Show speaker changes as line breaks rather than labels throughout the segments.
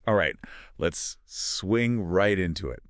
All right, let's swing right into it.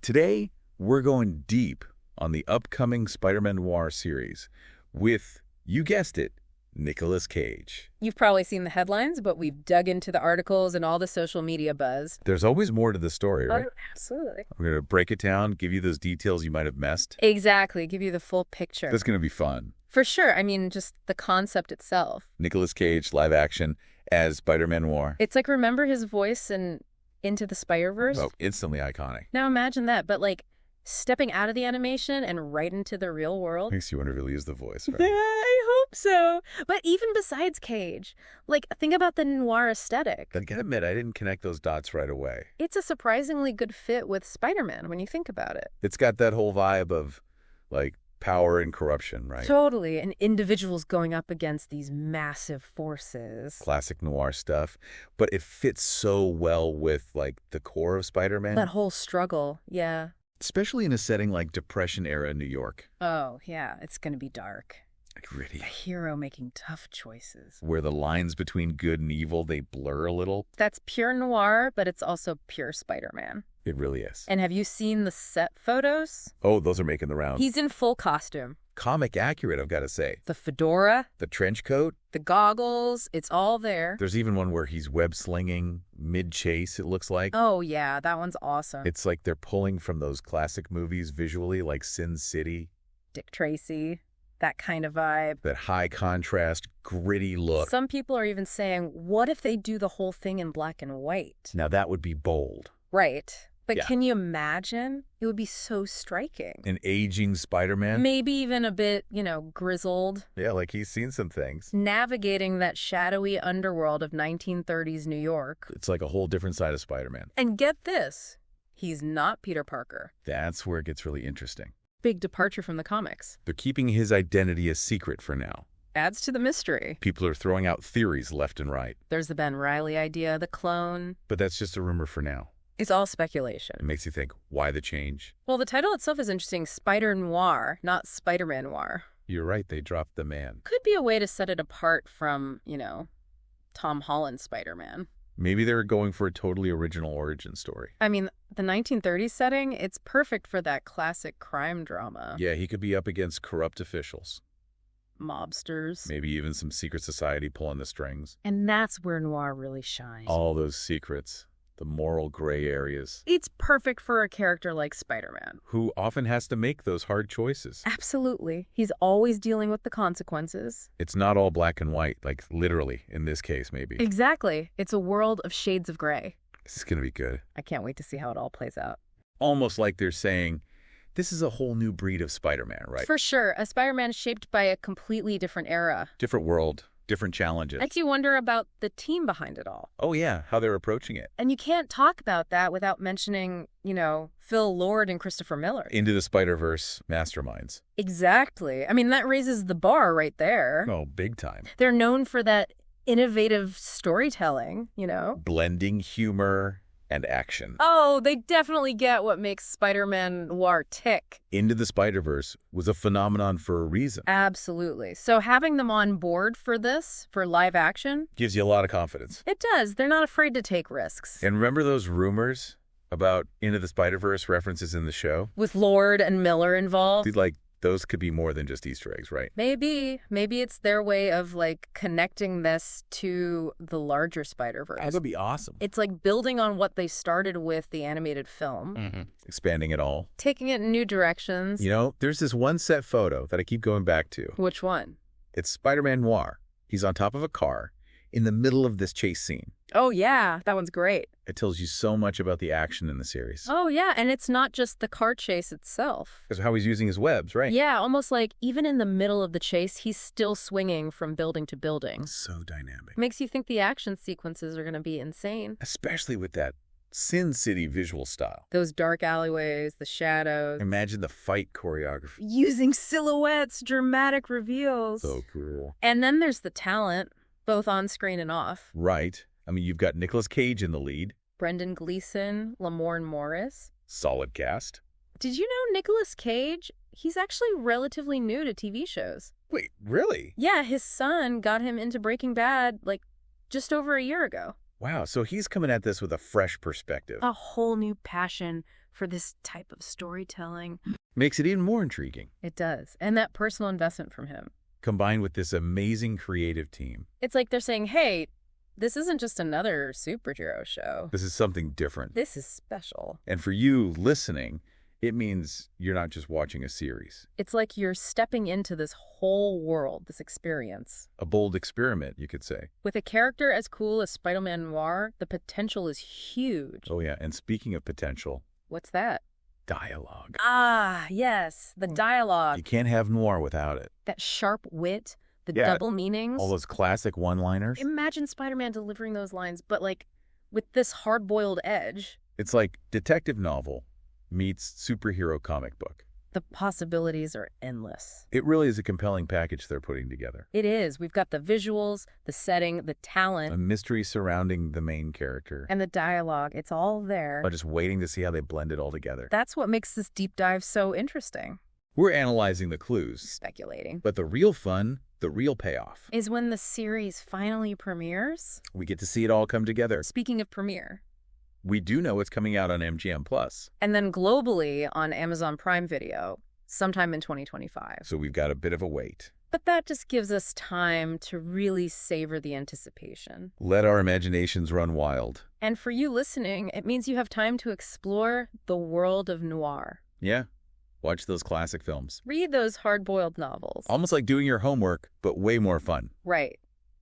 Today, we're going deep on the upcoming Spider-Man Noir series with, you guessed it, Nicolas Cage.
You've probably seen the headlines, but we've dug into the articles and all the social media buzz.
There's always more to the story, right?
Oh, absolutely.
We're going to break it down, give you those details you might have missed.
Exactly. Give you the full picture.
That's going to be fun.
For sure. I mean, just the concept itself.
Nicolas Cage, live action, as Spider-Man Noir.
It's like, remember his voice in Into the Spider-Verse?
Oh, instantly iconic.
Now imagine that, but like stepping out of the animation and right into the real world.
Makes you want to really use the voice, right?
I hope so. But even besides Cage, like, think about the noir aesthetic.
I gotta admit, I didn't connect those dots right away.
It's a surprisingly good fit with Spider-Man when you think about it.
It's got that whole vibe of, like, power and corruption, right?
Totally. And individuals going up against these massive forces.
Classic noir stuff. But it fits so well with, like, the core of Spider-Man.
That whole struggle, yeah.
Especially in a setting like Depression-era New York.
Oh, yeah. It's going to be dark.
Gritty.
A hero making tough choices.
Where the lines between good and evil, they blur a little.
That's pure noir, but it's also pure Spider-Man.
It really is.
And have you seen the set photos?
Oh, those are making the rounds.
He's in full costume.
Comic accurate, I've got to say.
The fedora.
The trench coat.
The goggles. It's all there.
There's even one where he's web-slinging mid-chase, it looks like.
Oh, yeah. That one's awesome.
It's like they're pulling from those classic movies visually, like Sin City.
Dick Tracy. That kind of vibe.
That high contrast, gritty look.
Some people are even saying, what if they do the whole thing in black and white?
Now that would be bold.
Right. But
Yeah.
can you imagine? It would be so striking.
An aging Spider-Man?
Maybe even a bit, grizzled.
Yeah, like he's seen some things.
Navigating that shadowy underworld of 1930s New York.
It's like a whole different side of Spider-Man.
And get this, he's not Peter Parker.
That's where it gets really interesting.
Big departure from the comics.
They're keeping his identity a secret for now.
Adds to the mystery.
People are throwing out theories left and right.
There's the Ben Reilly idea, the clone.
But that's just a rumor for now.
It's all speculation.
It makes you think, why the change?
Well, the title itself is interesting. Spider Noir, not Spider-Man Noir.
You're right, they dropped the man.
Could be a way to set it apart from, Tom Holland's Spider-Man.
Maybe they're going for a totally original origin story.
I mean, the 1930s setting, it's perfect for that classic crime drama.
Yeah, he could be up against corrupt officials.
Mobsters.
Maybe even some secret society pulling the strings.
And that's where noir really shines.
All those secrets. The moral gray areas.
It's perfect for a character like Spider-Man.
Who often has to make those hard choices.
Absolutely. He's always dealing with the consequences.
It's not all black and white, like literally in this case, maybe.
Exactly. It's a world of shades of gray.
This is going to be good.
I can't wait to see how it all plays out.
Almost like they're saying, this is a whole new breed of Spider-Man, right?
For sure. A Spider-Man shaped by a completely different era.
Different world, different challenges.
Makes you wonder about the team behind it all.
Oh, yeah, how they're approaching it.
And you can't talk about that without mentioning, Phil Lord and Christopher Miller.
Into the Spider-Verse masterminds.
Exactly. I mean, that raises the bar right there.
Oh, big time.
They're known for that innovative storytelling,
Blending humor and action.
Oh, they definitely get what makes Spider-Man Noir tick.
Into the Spider-Verse was a phenomenon for a reason.
Absolutely. So having them on board for live action,
gives you a lot of confidence.
it does. They're not afraid to take risks.
And remember those rumors about Into the Spider-Verse references in the show?
With Lord and Miller involved.
Like, those could be more than just Easter eggs, right?
Maybe it's their way of connecting this to the larger Spider-Verse.
That would be awesome.
It's like building on what they started with the animated film.
Expanding it all.
Taking it in new directions.
There's this one set photo that I keep going back to.
Which one?
It's Spider-Man Noir. He's on top of a car in the middle of this chase scene.
Oh, yeah. That one's great.
It tells you so much about the action in the series.
Oh, yeah. And it's not just the car chase itself.
Because how he's using his webs, right?
Yeah, almost like even in the middle of the chase, he's still swinging from building to building.
So dynamic.
Makes you think the action sequences are going to be insane.
Especially with that Sin City visual style.
Those dark alleyways, the shadows.
Imagine the fight choreography.
Using silhouettes, dramatic reveals.
So cool.
And then there's the talent, both on screen and off.
Right. I mean, you've got Nicolas Cage in the lead.
Brendan Gleeson, Lamorne Morris.
Solid cast.
Did you know Nicolas Cage, he's actually relatively new to TV shows.
Wait, really?
Yeah, his son got him into Breaking Bad, just over a year ago.
Wow, so he's coming at this with a fresh perspective.
A whole new passion for this type of storytelling.
Makes it even more intriguing,
It does. And that personal investment from him.
combined with this amazing creative team.
It's like they're saying, hey, this isn't just another superhero show.
This is something different.
This is special.
And for you listening, it means you're not just watching a series.
It's like you're stepping into this whole world, this experience.
A bold experiment, you could say.
With a character as cool as Spider-Man Noir, the potential is huge.
Oh yeah, and speaking of potential,
What's that?
dialogue.
Ah, yes, the dialogue.
You can't have Noir without it.
That sharp wit, the
Yeah,
double meanings.
All those classic one-liners.
Imagine Spider-Man delivering those lines, but like with this hard-boiled edge.
It's like detective novel meets superhero comic book.
The possibilities are endless.
It really is a compelling package they're putting together.
It is. We've got the visuals, the setting, the talent,
A mystery surrounding the main character.
and the dialogue. It's all there.
I'm just waiting to see how they blend it all together.
That's what makes this deep dive so interesting.
We're analyzing the clues,
Speculating.
but the real fun, the real payoff.
Is when the series finally premieres.
We get to see it all come together.
Speaking of premiere.
We do know it's coming out on MGM Plus,
And then globally on Amazon Prime Video, sometime in 2025.
so we've got a bit of a wait.
But that just gives us time to really savor the anticipation.
Let our imaginations run wild.
And for you listening, it means you have time to explore the world of noir.
Yeah, watch those classic films.
Read those hard-boiled novels.
Almost like doing your homework, but way more fun.
Right.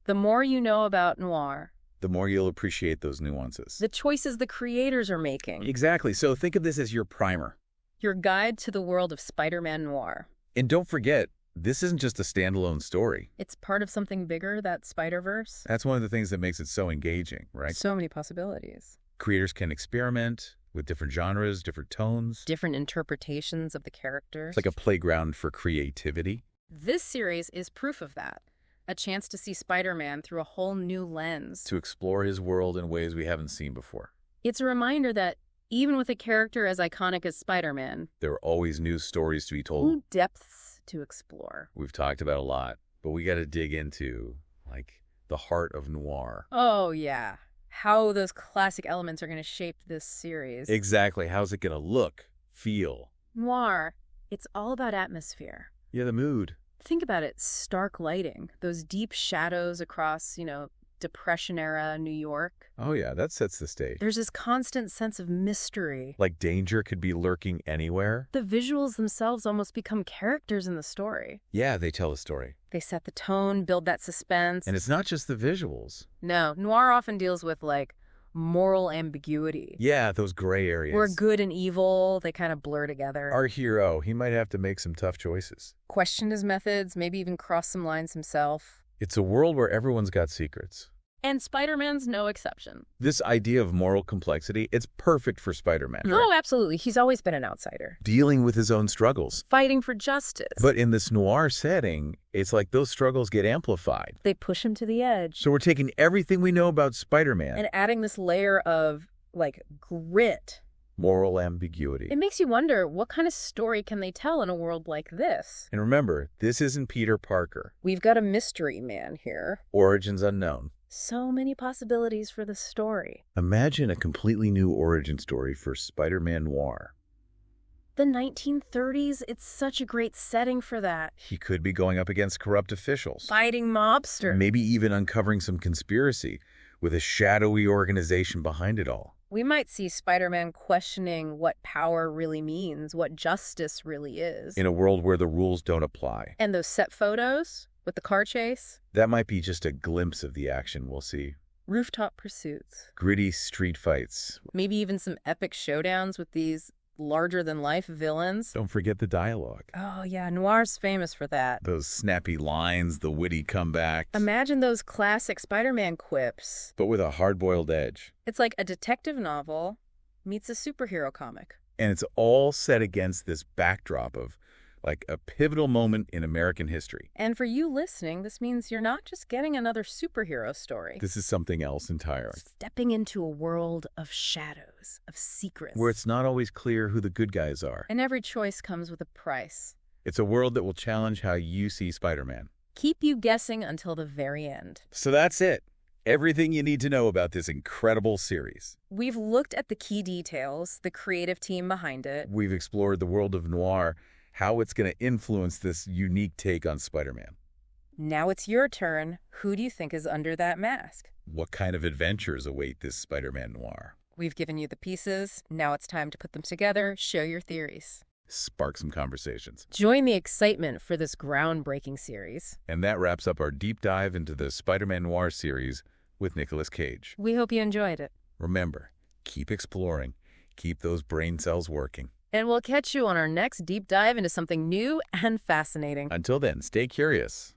The more you know about noir,
The more you'll appreciate those nuances.
the choices the creators are making,
Exactly, so think of this as your primer.
your guide to the world of Spider-Man Noir.
And don't forget, this isn't just a standalone story.
It's part of something bigger, that Spider-Verse.
That's one of the things that makes it so engaging, right?
So many possibilities.
Creators can experiment with different genres, different tones.
Different interpretations of the characters.
It's like a playground for creativity.
This series is proof of that. A chance to see Spider-Man through a whole new lens.
To explore his world in ways we haven't seen before.
It's a reminder that even with a character as iconic as Spider-Man,
There are always new stories to be told.
new depths to explore.
We've talked about a lot, but we got to dig into, like, the heart of noir.
Oh, yeah. How those classic elements are going to shape this series.
Exactly. How's it going to look, feel?
Noir, it's all about atmosphere.
Yeah, the mood.
Think about it, stark lighting, those deep shadows across, Depression-era New York.
Oh, yeah, that sets the stage.
There's this constant sense of mystery.
Like danger could be lurking anywhere.
The visuals themselves almost become characters in the story.
Yeah, they tell a story.
They set the tone, build that suspense.
And it's not just the visuals.
No, noir often deals with, moral ambiguity.
Yeah, those gray areas.
Where good and evil, they kind of blur together.
Our hero, he might have to make some tough choices.
Questioned his methods, maybe even crossed some lines himself.
It's a world where everyone's got secrets.
And Spider-Man's no exception.
This idea of moral complexity, it's perfect for Spider-Man.
Oh, absolutely. He's always been an outsider.
Dealing with his own struggles.
Fighting for justice.
But in this noir setting, it's like those struggles get amplified.
They push him to the edge.
So we're taking everything we know about Spider-Man.
And adding this layer of, grit.
Moral ambiguity.
It makes you wonder, what kind of story can they tell in a world like this?
And remember, this isn't Peter Parker.
We've got a mystery man here.
Origins unknown.
So many possibilities for the story.
Imagine a completely new origin story for Spider-Man Noir.
The 1930s, it's such a great setting for that.
He could be going up against corrupt officials.
Fighting mobsters.
Maybe even uncovering some conspiracy with a shadowy organization behind it all.
We might see Spider-Man questioning what power really means, what justice really is.
In a world where the rules don't apply.
And those set photos with the car chase?
That might be just a glimpse of the action we'll see.
Rooftop pursuits.
Gritty street fights.
Maybe even some epic showdowns with these larger-than-life villains.
Don't forget the dialogue.
Oh, yeah, Noir's famous for that.
Those snappy lines, the witty comebacks.
Imagine those classic Spider-Man quips.
But with a hard-boiled edge.
It's like a detective novel meets a superhero comic.
And it's all set against this backdrop of, a pivotal moment in American history.
And for you listening, this means you're not just getting another superhero story.
This is something else entirely.
Stepping into a world of shadows, of secrets.
Where it's not always clear who the good guys are.
And every choice comes with a price.
It's a world that will challenge how you see Spider-Man.
Keep you guessing until the very end.
So that's it. everything you need to know about this incredible series.
We've looked at the key details, the creative team behind it.
We've explored the world of noir, how it's going to influence this unique take on Spider-Man.
Now it's your turn. Who do you think is under that mask?
What kind of adventures await this Spider-Man noir?
We've given you the pieces. Now it's time to put them together, share your theories.
Spark some conversations.
Join the excitement for this groundbreaking series.
And that wraps up our deep dive into the Spider-Man Noir series with Nicolas Cage.
We hope you enjoyed it.
Remember, keep exploring, keep those brain cells working.
And we'll catch you on our next deep dive into something new and fascinating.
Until then, stay curious.